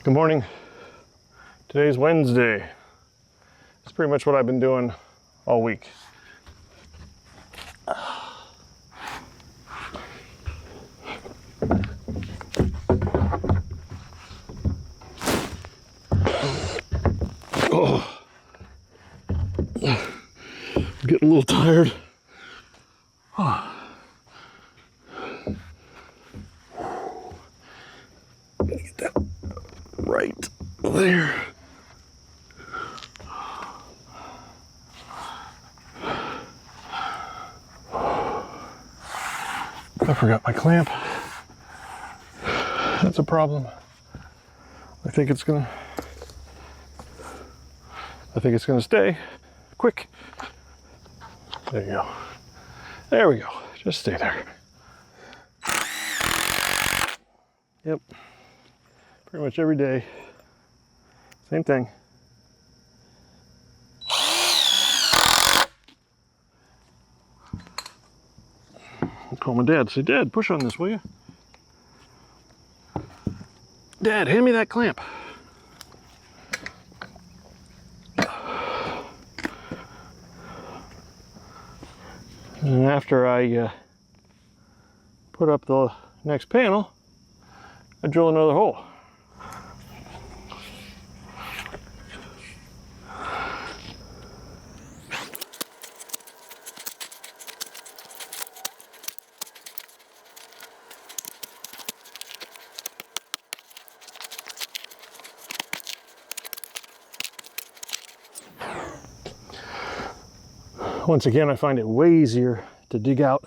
Good morning. Today's Wednesday. It's pretty much what I've been doing all week. Oh. I'm getting a little tired. Gotta get that right there. I forgot my clamp. That's a problem. I think it's gonna stay. Quick. There you go. There we go. Just stay there. Yep. Pretty much every day. Same thing. I'll call my dad. Say, Dad, push on this, will you? Dad, hand me that clamp. And after I put up the next panel, I drill another hole. Once again, I find it way easier to dig out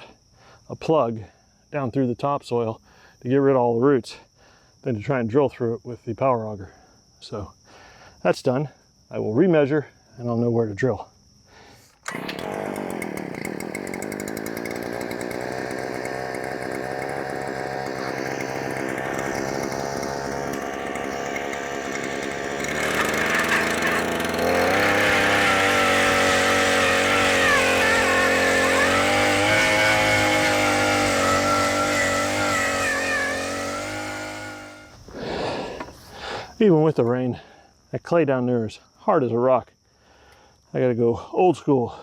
a plug down through the topsoil to get rid of all the roots than to try and drill through it with the power auger. So that's done. I will remeasure and I'll know where to drill. Even with the rain, that clay down there is hard as a rock. I gotta go old school.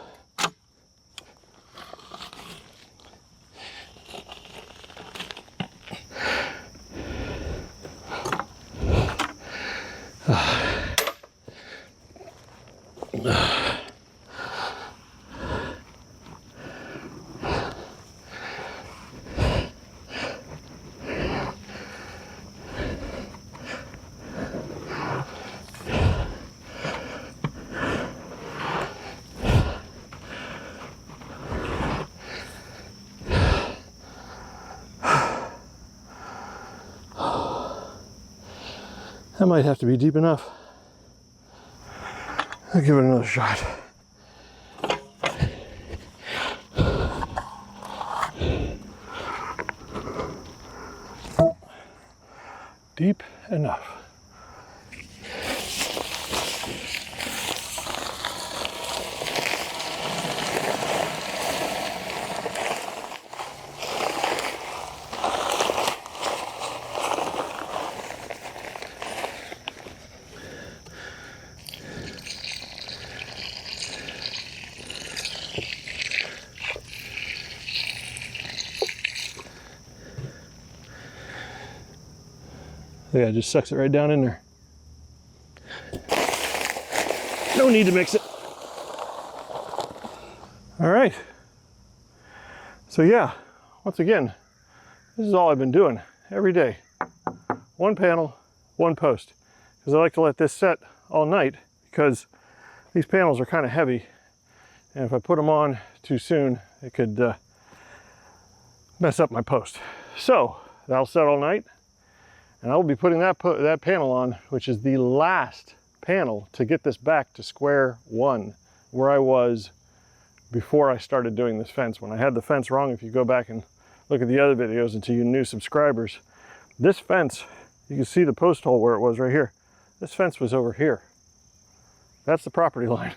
That might have to be deep enough. I'll give it another shot. Deep enough. Yeah, it just sucks it right down in there. No need to mix it. All right. So yeah, once again, this is all I've been doing every day. One panel, one post. Because I like to let this set all night because these panels are kind of heavy. And if I put them on too soon, it could mess up my post. So that'll set all night. And I will be putting that panel on, which is the last panel to get this back to square one, where I was before I started doing this fence. When I had the fence wrong, if you go back and look at the other videos and to you new subscribers, this fence, you can see the post hole where it was right here. This fence was over here. That's the property line.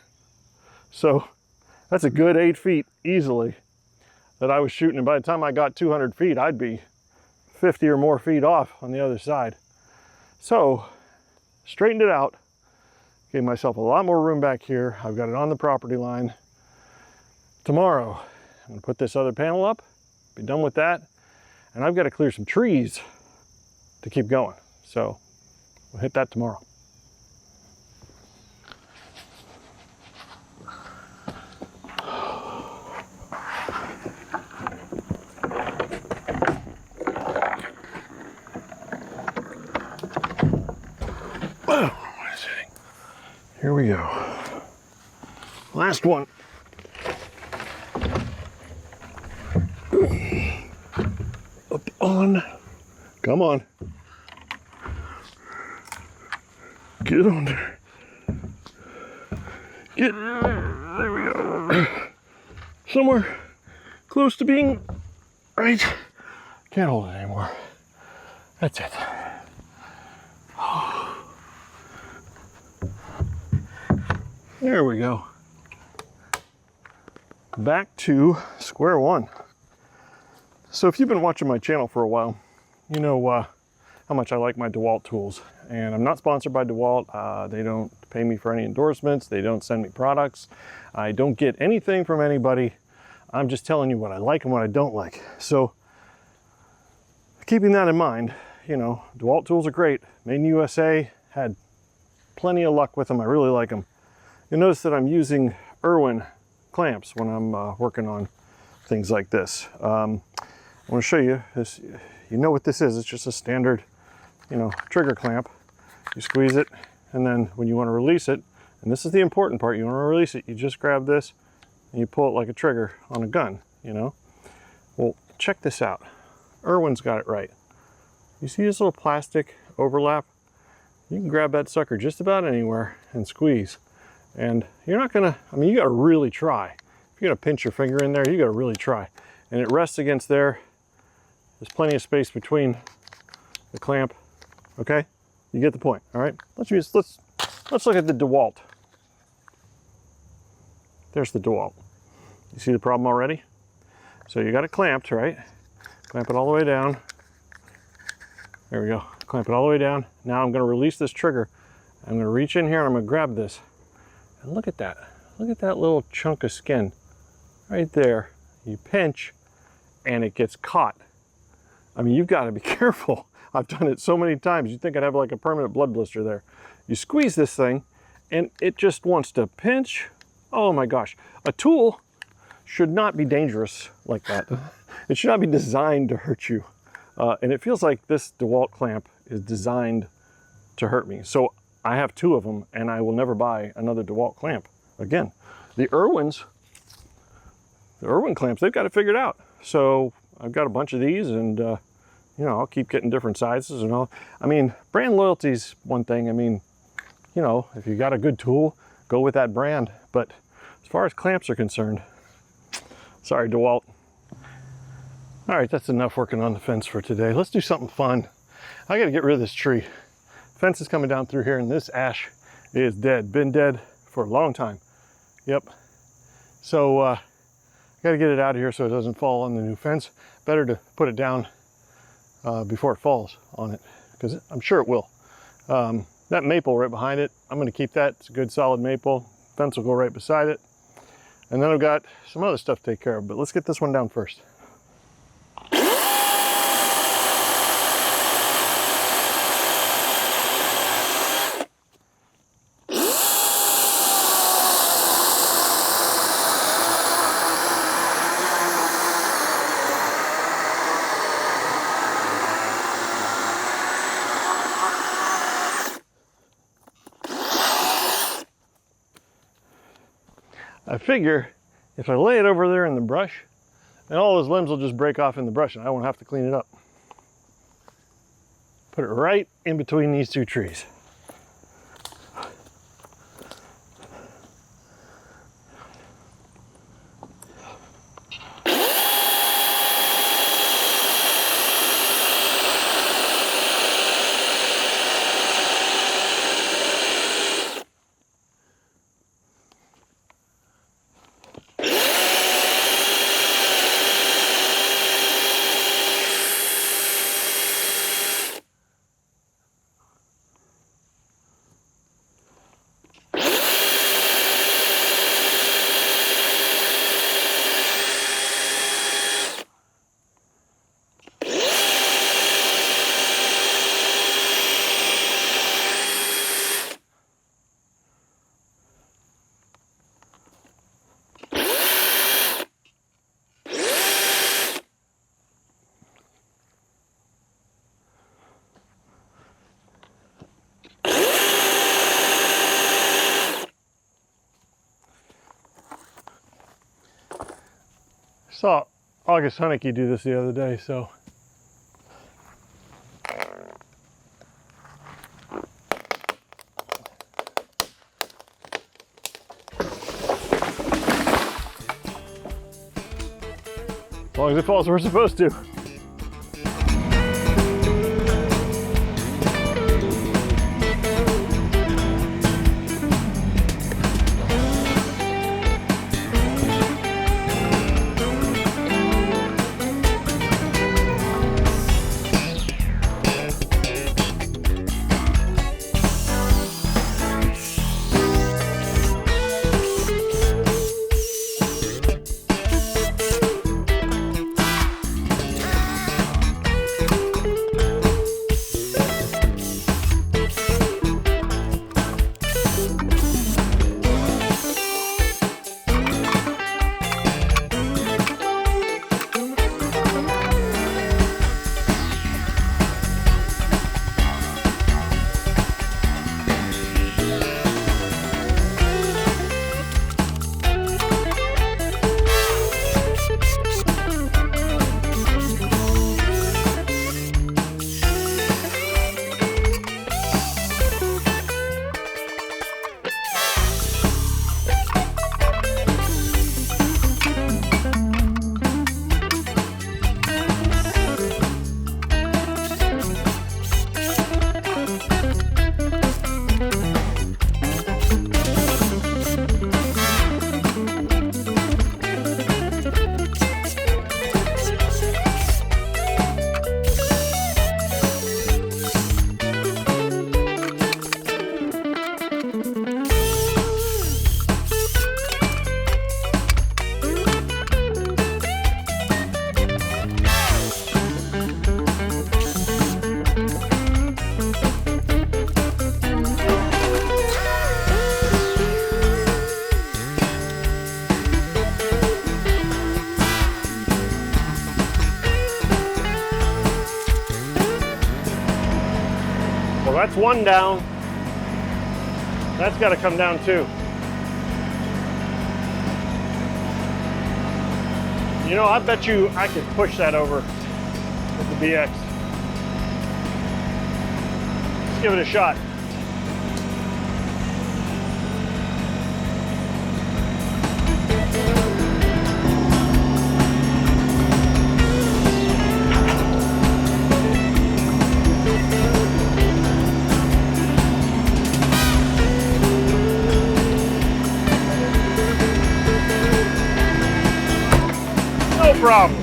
So that's a good 8 feet easily that I was shooting. And by the time I got 200 feet, I'd be 50 or more feet off on the other side. So straightened it out, gave myself a lot more room back here. I've got it on the property line. Tomorrow, I'm gonna put this other panel up, be done with that, and I've got to clear some trees to keep going. So we'll hit that tomorrow. Here we go. Last one. Up on. Come on. Get on there. Get. There we go. Somewhere close to being right. Can't hold it anymore. That's it. There we go. Back to square one. So if you've been watching my channel for a while, you know how much I like my Dewalt tools. And I'm not sponsored by Dewalt. They don't pay me for any endorsements. They don't send me products. I don't get anything from anybody. I'm just telling you what I like and what I don't like. So keeping that in mind, you know, Dewalt tools are great. Made in USA, had plenty of luck with them. I really like them. You'll notice that I'm using Irwin clamps when I'm working on things like this. I want to show you this. You know what this is. It's just a standard, you know, trigger clamp. You squeeze it, and then when you want to release it, and this is the important part, you want to release it, you just grab this and you pull it like a trigger on a gun, you know. Well, check this out. Irwin's got it right. You see this little plastic overlap? You can grab that sucker just about anywhere and squeeze. And you're not gonna, I mean, you gotta really try. If you're gonna pinch your finger in there, you gotta really try. And it rests against there. There's plenty of space between the clamp. Okay, you get the point. All right, let's look at the Dewalt. There's the Dewalt. You see the problem already? So you got it clamped, right? Clamp it all the way down. There we go. Clamp it all the way down. Now I'm gonna release this trigger. I'm gonna reach in here and I'm gonna grab this. And look at that. Look at that little chunk of skin right there. You pinch and it gets caught. I mean, you've got to be careful. I've done it so many times. You'd think I'd have like a permanent blood blister there. You squeeze this thing and it just wants to pinch. Oh my gosh. A tool should not be dangerous like that. It should not be designed to hurt you. And it feels like this Dewalt clamp is designed to hurt me. So I have two of them, and I will never buy another Dewalt clamp again. The Irwin clamps, they've got it figured out. So I've got a bunch of these, and you know, I'll keep getting different sizes and all. I mean, brand loyalty's one thing. I mean, you know, if you got a good tool, go with that brand. But as far as clamps are concerned, sorry, Dewalt. All right, that's enough working on the fence for today. Let's do something fun. I got to get rid of this tree. Fence is coming down through here, and this ash is dead. Been dead for a long time. Yep. So I got to get it out of here so it doesn't fall on the new fence. Better to put it down before it falls on it, because I'm sure it will. That maple right behind it, I'm going to keep that. It's a good solid maple. Fence will go right beside it. And then I've got some other stuff to take care of, but let's get this one down first. I figure if I lay it over there in the brush, then all those limbs will just break off in the brush and I won't have to clean it up. Put it right in between these two trees. Saw August Honeyke do this the other day, so. As long as it falls where it's supposed to. That's one down. That's got to come down too. You know, I bet you I could push that over with the BX. Let's give it a shot. No problem.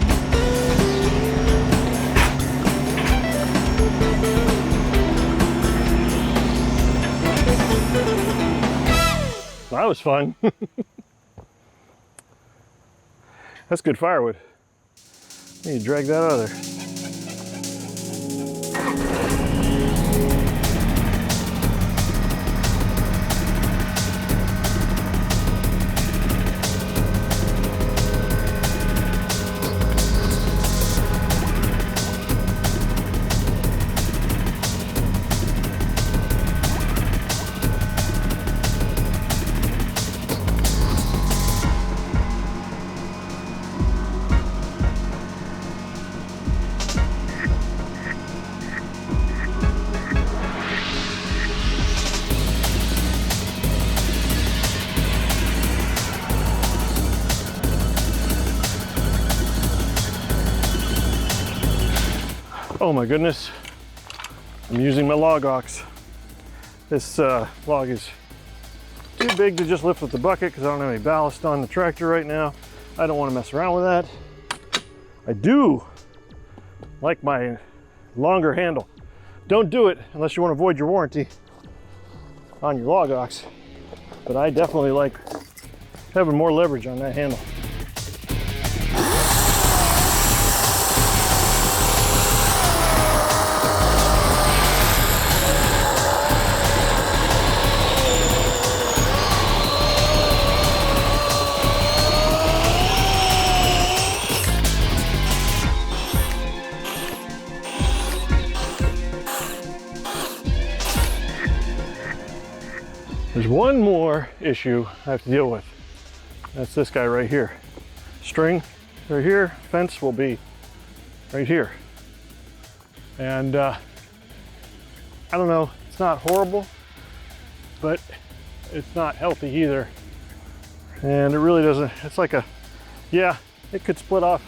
That was fun. That's good firewood. I need to drag that out of there. Oh my goodness, I'm using my log ox. This log is too big to just lift with the bucket because I don't have any ballast on the tractor right now. I don't want to mess around with that. I do like my longer handle. Don't do it unless you want to avoid your warranty on your log ox. But I definitely like having more leverage on that handle. There's one more issue I have to deal with. That's this guy right here. String right here, fence will be right here. And I don't know, it's not horrible, but it's not healthy either. And it really doesn't, it's like a, yeah, it could split off.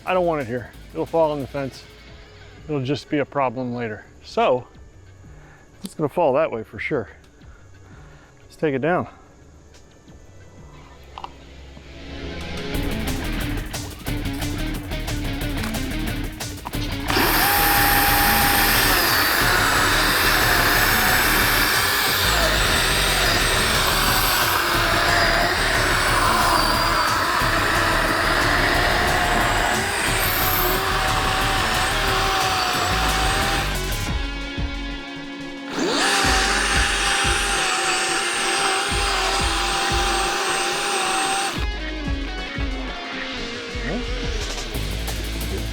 I don't want it here. It'll fall on the fence. It'll just be a problem later. So it's gonna fall that way for sure. Let's take it down.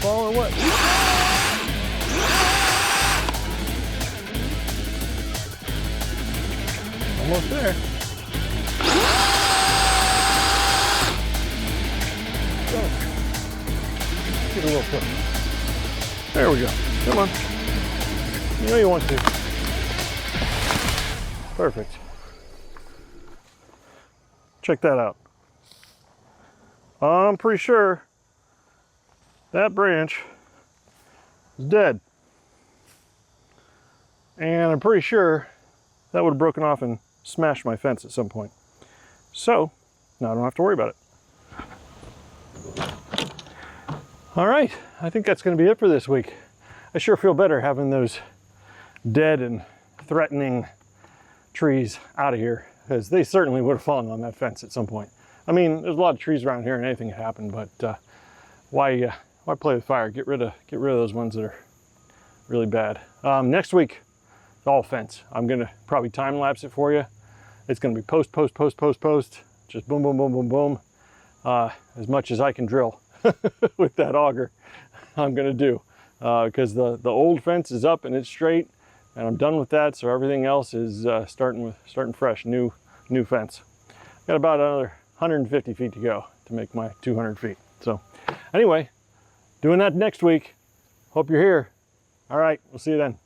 Fall or what? Almost there. Go. Get a little push. There we go. Come on. You know you want to. Perfect. Check that out. I'm pretty sure that branch is dead. And I'm pretty sure that would have broken off and smashed my fence at some point. So now I don't have to worry about it. All right, I think that's gonna be it for this week. I sure feel better having those dead and threatening trees out of here, because they certainly would have fallen on that fence at some point. I mean, there's a lot of trees around here and anything can happen, but why play with fire? Get rid of those ones that are really bad. Next week, it's all fence. I'm gonna probably time lapse it for you. It's gonna be post, just boom, boom, boom, boom, boom. As much as I can drill with that auger, I'm gonna do, because the old fence is up and it's straight, and I'm done with that. So everything else is starting fresh, new fence. Got about another 150 feet to go to make my 200 feet. So anyway, doing that next week. Hope you're here. All right, we'll see you then.